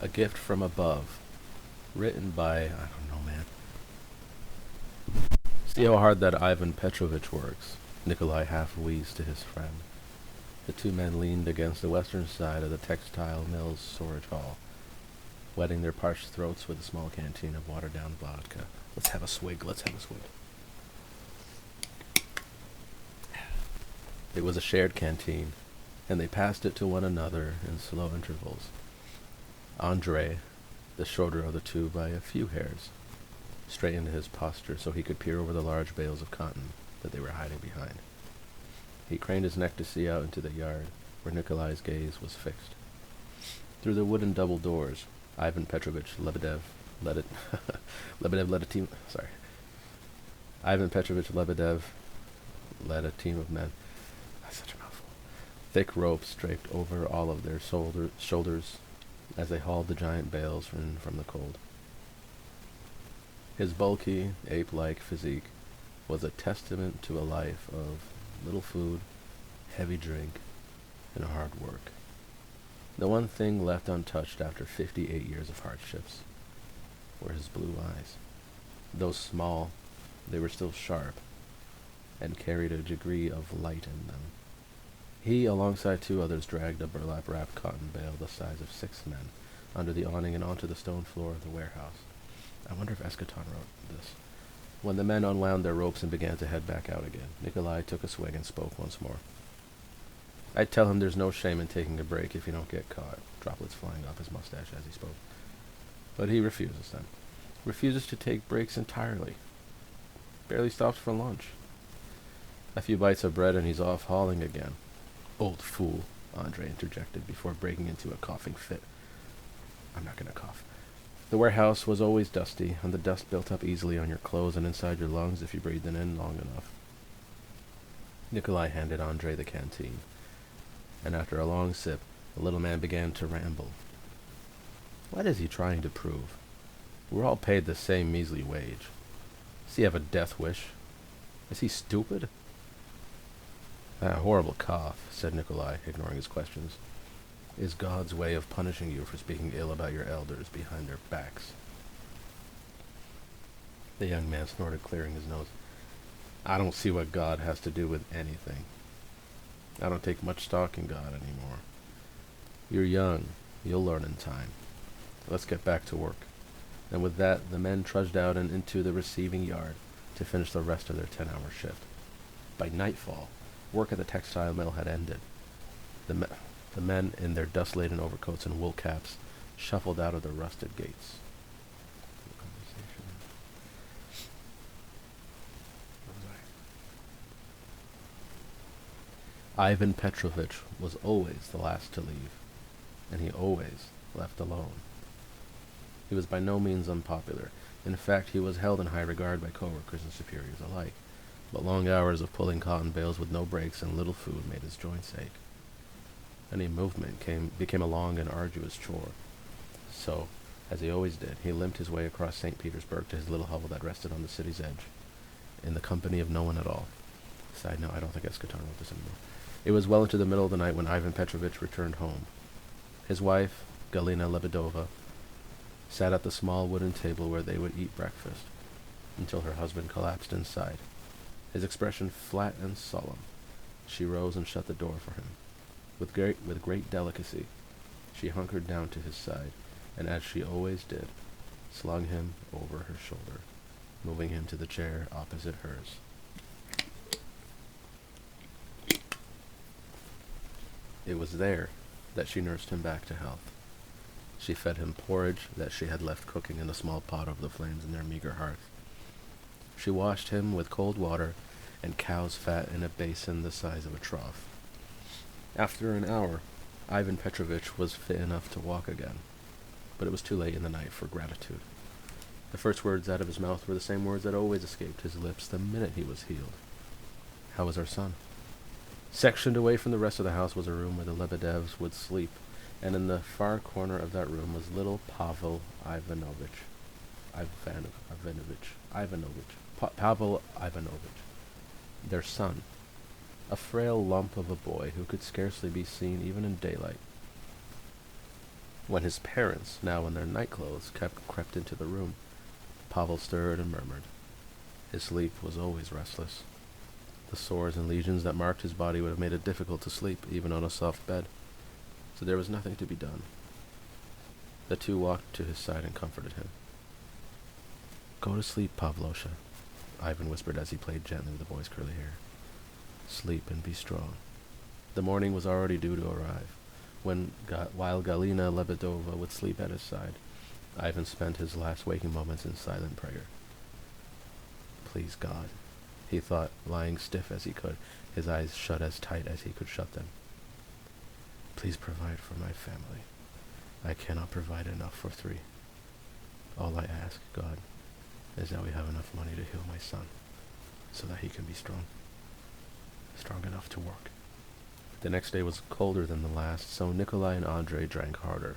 A gift from above. Written by, I don't know, man. See how hard that Ivan Petrovich works. Nikolai half wheezed to his friend. The two men leaned against the western side of the textile mill's storage hall, wetting their parched throats with a small canteen of watered-down vodka. Let's have a swig. It was a shared canteen, and they passed it to one another in slow intervals. Andre, the shorter of the two by a few hairs, straightened his posture so he could peer over the large bales of cotton that they were hiding behind. He craned his neck to see out into the yard, where Nikolai's gaze was fixed. Through the wooden double doors, Ivan Petrovich Lebedev led it. Lebedev led a team. Sorry. Ivan Petrovich Lebedev led a team of men. That's such a mouthful. Thick ropes draped over all of their shoulders as they hauled the giant bales from the cold. His bulky, ape-like physique was a testament to a life of little food, heavy drink, and hard work. The one thing left untouched after 58 years of hardships were his blue eyes. Though small, they were still sharp and carried a degree of light in them. He, alongside two others, dragged a burlap-wrapped cotton bale the size of 6 men under the awning and onto the stone floor of the warehouse. I wonder if Eschaton wrote this. When the men unwound their ropes and began to head back out again, Nikolai took a swig and spoke once more. I'd tell him there's no shame in taking a break if you don't get caught, droplets flying off his mustache as he spoke. But he refuses them. Refuses to take breaks entirely. Barely stops for lunch. A few bites of bread and he's off hauling again. Old fool, Andre interjected before breaking into a coughing fit. I'm not gonna cough. The warehouse was always dusty, and the dust built up easily on your clothes and inside your lungs if you breathed it in long enough. Nikolai handed Andre the canteen, and after a long sip, the little man began to ramble. What is he trying to prove? We're all paid the same measly wage. Does he have a death wish? Is he stupid? That horrible cough, said Nikolai, ignoring his questions, is God's way of punishing you for speaking ill about your elders behind their backs. The young man snorted, clearing his nose. I don't see what God has to do with anything. I don't take much stock in God anymore. You're young. You'll learn in time. Let's get back to work. And with that, the men trudged out and into the receiving yard to finish the rest of their 10-hour shift. By nightfall, work at the textile mill had ended. The men, in their dust-laden overcoats and wool caps, shuffled out of the rusted gates. Ivan Petrovich was always the last to leave, and he always left alone. He was by no means unpopular. In fact, he was held in high regard by coworkers and superiors alike, but long hours of pulling cotton bales with no breaks and little food made his joints ache. Any movement became a long and arduous chore. So, as he always did, he limped his way across St. Petersburg to his little hovel that rested on the city's edge, in the company of no one at all. Side note, I don't think Eschaton wrote this anymore. It was well into the middle of the night when Ivan Petrovich returned home. His wife, Galina Lebedova, sat at the small wooden table where they would eat breakfast, until her husband collapsed inside, his expression flat and solemn. She rose and shut the door for him. With great delicacy, she hunkered down to his side, and as she always did, slung him over her shoulder, moving him to the chair opposite hers. It was there that she nursed him back to health. She fed him porridge that she had left cooking in a small pot over the flames in their meager hearth. She washed him with cold water and cow's fat in a basin the size of a trough. After an hour, Ivan Petrovich was fit enough to walk again, but it was too late in the night for gratitude. The first words out of his mouth were the same words that always escaped his lips the minute he was healed. How was our son? Sectioned away from the rest of the house was a room where the Lebedevs would sleep, and in the far corner of that room was little Pavel Ivanovich. Pavel Ivanovich, their son, a frail lump of a boy who could scarcely be seen even in daylight. When his parents, now in their nightclothes, crept into the room, Pavel stirred and murmured. His sleep was always restless. The sores and lesions that marked his body would have made it difficult to sleep, even on a soft bed. So there was nothing to be done. The two walked to his side and comforted him. "Go to sleep, Pavlosha," Ivan whispered as he played gently with the boy's curly hair. "Sleep and be strong." The morning was already due to arrive. While Galina Lebedova would sleep at his side, Ivan spent his last waking moments in silent prayer. "Please, God," he thought, lying stiff as he could, his eyes shut as tight as he could shut them. "Please provide for my family. I cannot provide enough for 3. All I ask, God, is that we have enough money to heal my son, so that he can be strong enough to work." The next day was colder than the last, so Nikolai and Andrei drank harder.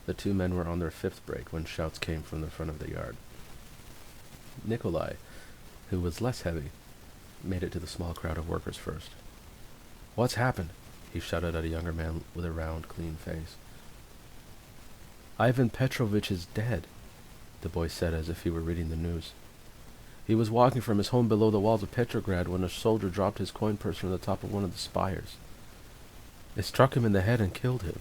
The 2 men were on their 5th break when shouts came from the front of the yard. Nikolai, who was less heavy, made it to the small crowd of workers first. "What's happened?" he shouted at a younger man with a round, clean face. "Ivan Petrovich is dead," the boy said as if he were reading the news. "He was walking from his home below the walls of Petrograd when a soldier dropped his coin purse from the top of one of the spires. It struck him in the head and killed him."